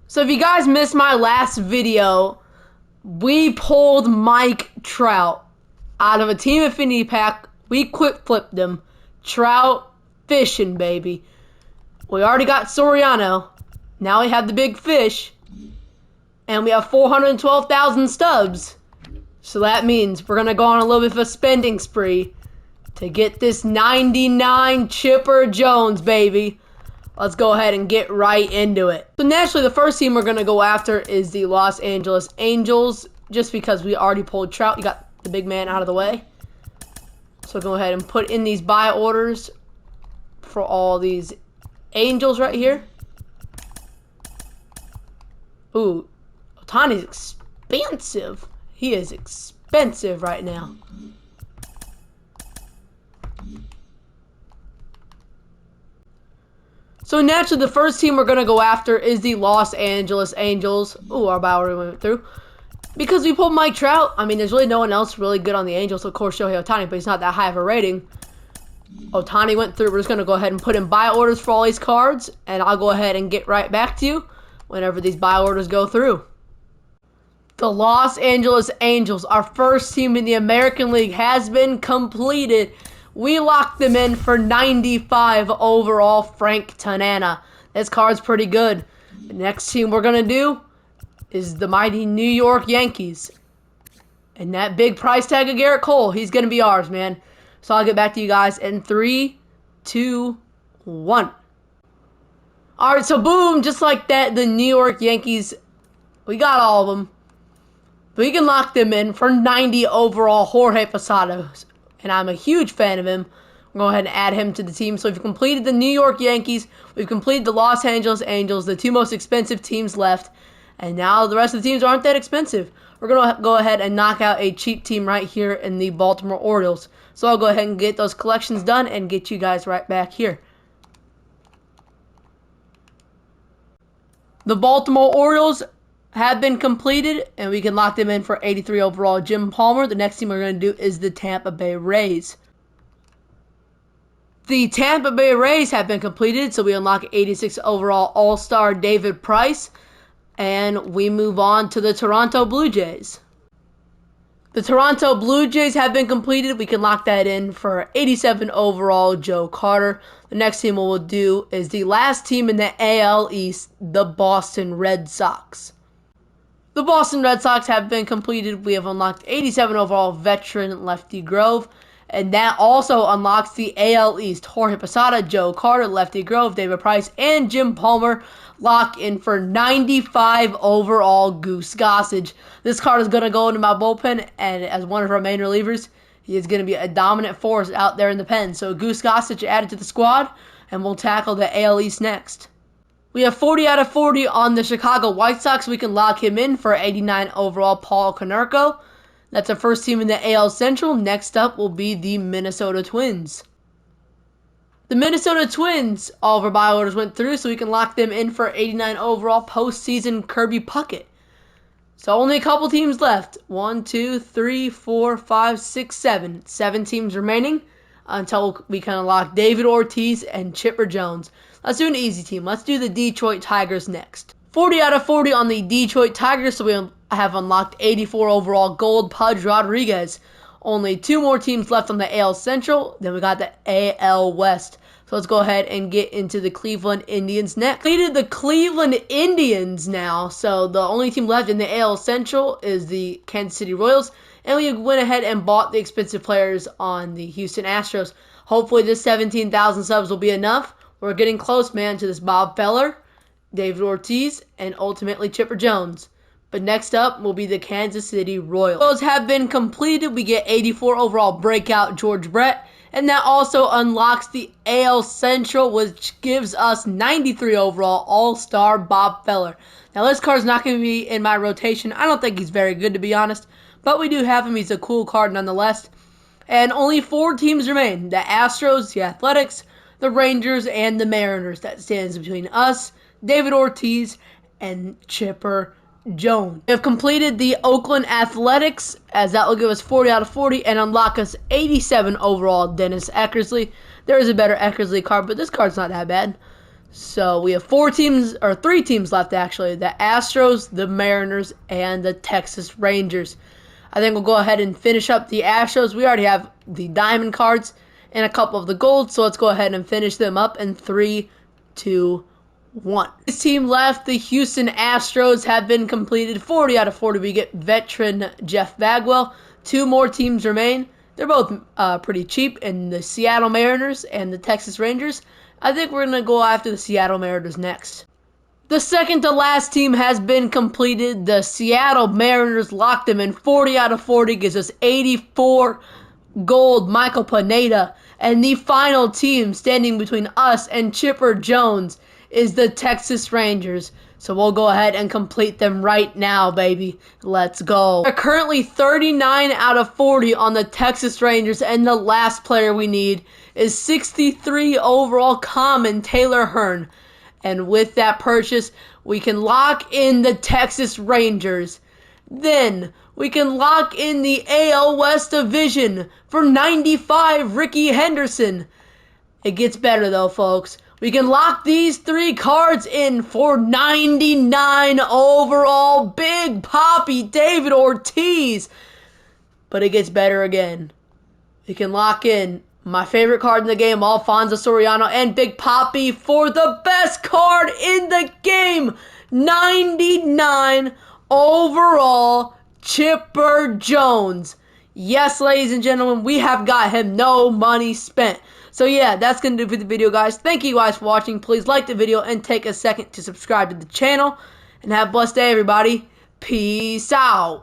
So if you guys missed my last video, we pulled Mike Trout out of a Team Affinity pack. We quick flipped him. Trout fishing, baby. We already got Soriano. Now we have the big fish. And we have 412,000 stubs. So that means we're going to go on a little bit of a spending spree to get this 99 Chipper Jones, baby. Let's go ahead and get right into it. So naturally, the first team we're going to go after is the Los Angeles Angels, just because we already pulled Trout. You got the big man out of the way. So go ahead and put in these buy orders for all these Angels right here. Ooh, Ohtani's expensive. He is expensive right now. So naturally, the first team we're going to go after is the Los Angeles Angels. Ooh, our buy order went through. Because we pulled Mike Trout, I mean, there's really no one else really good on the Angels. Of course, Shohei Ohtani, but he's not that high of a rating. Ohtani went through. We're just going to go ahead and put in buy orders for all these cards, and I'll go ahead and get right back to you whenever these buy orders go through. The Los Angeles Angels, our first team in the American League, has been completed. We locked them in for 95 overall Frank Tanana. This card's pretty good. The next team we're going to do is the mighty New York Yankees. And that big price tag of Garrett Cole, he's going to be ours, man. So I'll get back to you guys in 3, 2, 1. Alright, so boom, just like that, the New York Yankees, we got all of them. We can lock them in for 90 overall Jorge Posada. And I'm a huge fan of him. We'll go ahead and add him to the team. So we've completed the New York Yankees. We've completed the Los Angeles Angels, the two most expensive teams left. And now the rest of the teams aren't that expensive. We're going to go ahead and knock out a cheap team right here in the Baltimore Orioles. So I'll go ahead and get those collections done and get you guys right back here. The Baltimore Orioles have been completed, and we can lock them in for 83 overall Jim Palmer. The next team we're going to do is the Tampa Bay Rays. The Tampa Bay Rays have been completed, so we unlock 86 overall All-Star David Price, and we move on to the Toronto Blue Jays. The Toronto Blue Jays have been completed. We can lock that in for 87 overall Joe Carter. The next team we'll do is the last team in the AL East, the Boston Red Sox. The Boston Red Sox have been completed. We have unlocked 87 overall veteran Lefty Grove. And that also unlocks the AL East. Jorge Posada, Joe Carter, Lefty Grove, David Price, and Jim Palmer lock in for 95 overall Goose Gossage. This card is going to go into my bullpen, and as one of our main relievers, he is going to be a dominant force out there in the pen. So Goose Gossage added to the squad, and we'll tackle the AL East next. We have 40 out of 40 on the Chicago White Sox. We can lock him in for 89 overall Paul Konerko. That's our first team in the AL Central. Next up will be the Minnesota Twins. The Minnesota Twins, all of our buy orders went through, so we can lock them in for 89 overall postseason Kirby Puckett. So only a couple teams left. 1, 2, 3, 4, 5, 6, 7. 7 teams remaining until we kind of lock David Ortiz and Chipper Jones. Let's do an easy team. Let's do the Detroit Tigers next. 40 out of 40 on the Detroit Tigers, so we have unlocked 84 overall Gold Pudge Rodriguez. Only 2 more teams left on the AL Central. Then we got the AL West. So let's go ahead and get into the Cleveland Indians next. Completed the Cleveland Indians now. So the only team left in the AL Central is the Kansas City Royals. And we went ahead and bought the expensive players on the Houston Astros. Hopefully this 17,000 subs will be enough. We're getting close, man, to this Bob Feller, David Ortiz, and ultimately Chipper Jones. But next up will be the Kansas City Royals. Those have been completed. We get 84 overall breakout George Brett. And that also unlocks the AL Central, which gives us 93 overall All-Star Bob Feller. Now, this card's not going to be in my rotation. I don't think he's very good, to be honest. But we do have him. He's a cool card nonetheless. And only 4 teams remain. The Astros, the Athletics, the Rangers, and the Mariners. That stands between us, David Ortiz, and Chipper Jones. We have completed the Oakland Athletics, as that will give us 40 out of 40 and unlock us 87 overall Dennis Eckersley. There is a better Eckersley card, but this card's not that bad. So we have 3 teams left actually. The Astros, the Mariners, and the Texas Rangers. I think we'll go ahead and finish up the Astros. We already have the diamond cards and a couple of the gold, so let's go ahead and finish them up in 3, 2, 1. This team left, the Houston Astros, have been completed. 40 out of 40. We get veteran Jeff Bagwell. 2 more teams remain. They're both pretty cheap, in the Seattle Mariners and the Texas Rangers. I think we're going to go after the Seattle Mariners next. The second to last team has been completed. The Seattle Mariners locked them in. 40 out of 40 gives us 84 gold Michael Pineda. And the final team standing between us and Chipper Jones is the Texas Rangers. So we'll go ahead and complete them right now, baby. Let's go. They're currently 39 out of 40 on the Texas Rangers, and the last player we need is 63 overall common Taylor Hearn. And with that purchase, we can lock in the Texas Rangers. Then we can lock in the AL West Division for 95 Rickey Henderson. It gets better though, folks. We can lock these 3 cards in for 99 overall Big Papi David Ortiz. But it gets better again. We can lock in my favorite card in the game, Alfonso Soriano, and Big Papi for the best card in the game, 99 overall Chipper Jones. Yes, ladies and gentlemen, we have got him. No money spent. So yeah, that's going to do for the video, guys. Thank you guys for watching. Please like the video and take a second to subscribe to the channel. And have a blessed day, everybody. Peace out.